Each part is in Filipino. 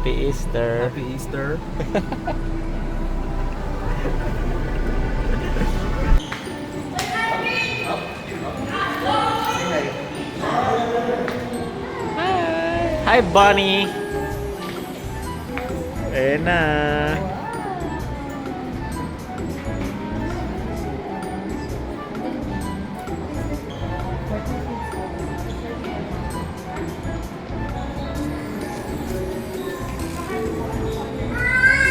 Happy Easter. Happy Easter. Hi, Bunny. Ayan na.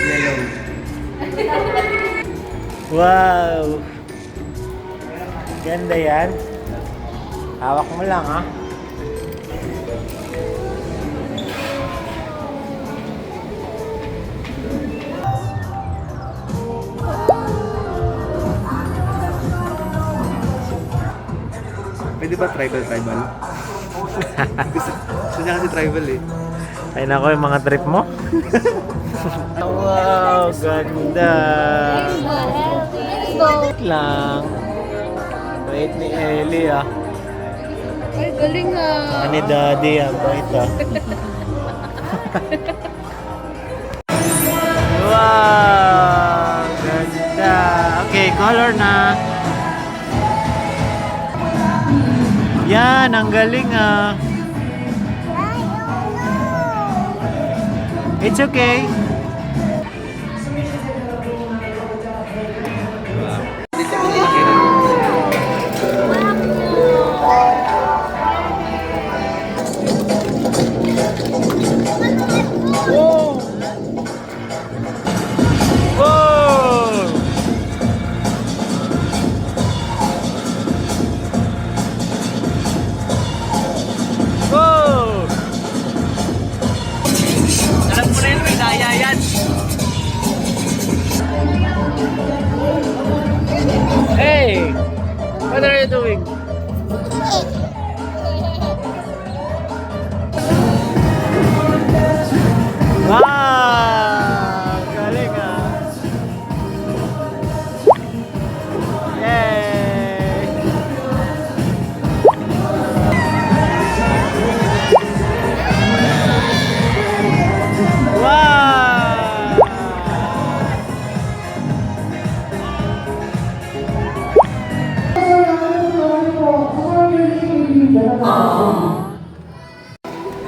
Yellow. Wow. Ganda yan. Hawak mo lang, ha? Pwede ba tribal? Gusto niya kasi tribal eh. Ay nako, yung mga trip mo. Wow, ganda. Wait lang. Wait ni Ellie, ah. Ay, galing ah. Ani Daddy, ah. Bait, ah. Wow, ganda. Okay, color na. Yan, ang galing, ah. It's okay. Whoa! Whoa! Whoa! Alam mo na yun, may daya yan. Hey! What are you doing? Wow! Galing, ah. Yay! Wow!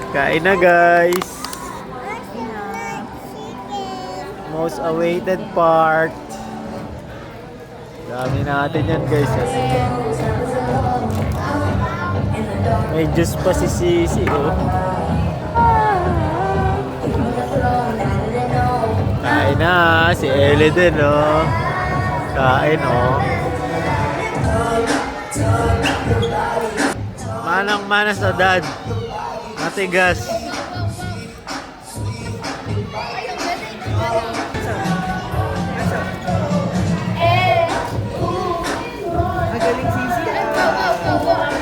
Kain na, guys. Most awaited part. Dami natin yan, guys. May juice pa si Sisi, oh. Kain na, si Ellie din, oh. Kain, oh. Manang-mana sa dad. Matigas. Magaling Sisi.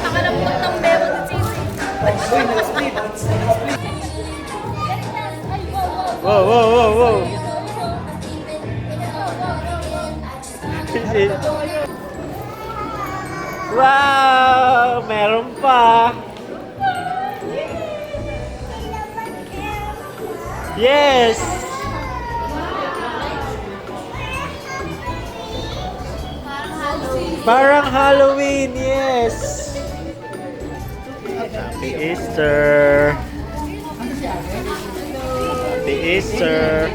Nakalambot ng meron din sisi. Uy, nag-split. Wow, wow, wow, wow. Wow, meron pa. Yes. Parang Halloween, yes. Happy Easter. Happy Easter.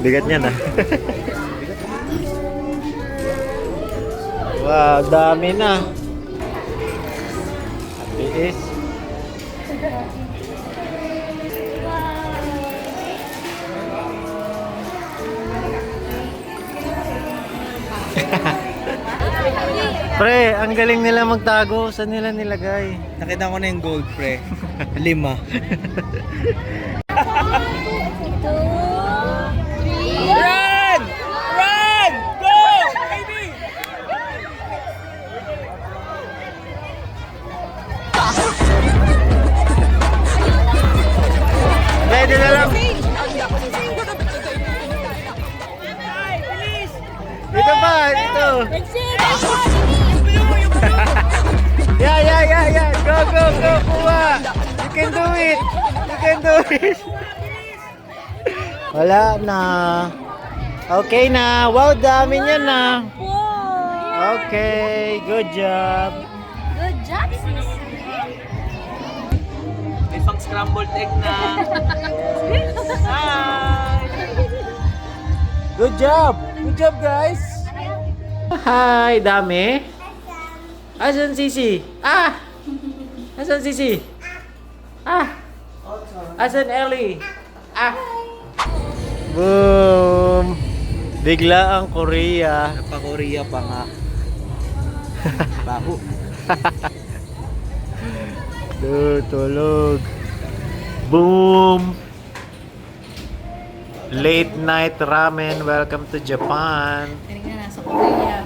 Bigat niya na. Wow, dami na. Happy Easter. Pre, ang galing nila magtago. Saan nila nilagay? Nakita ko na yung gold, pre. 5. Run! Run! Go! Baby! Ready na lang. Dito pa, dito. Yeah. Go. Kuha. You can do it. can do it. Wala na. Okay na. Wow, dami niya na. Wow! Okay, good job. Good job, sis. May pang scrambled egg na. Hi! Good job. Good job, guys. Hi, dami. Asan Sisi? Ah! Asan Sisi? Ah! Asan Ellie? Ah! Boom! Bigla ang Korea. Napa-Korea pa nga. Baho. Tulog. Boom! Late night ramen. Welcome to Japan. Kaya nga, nasa Korea.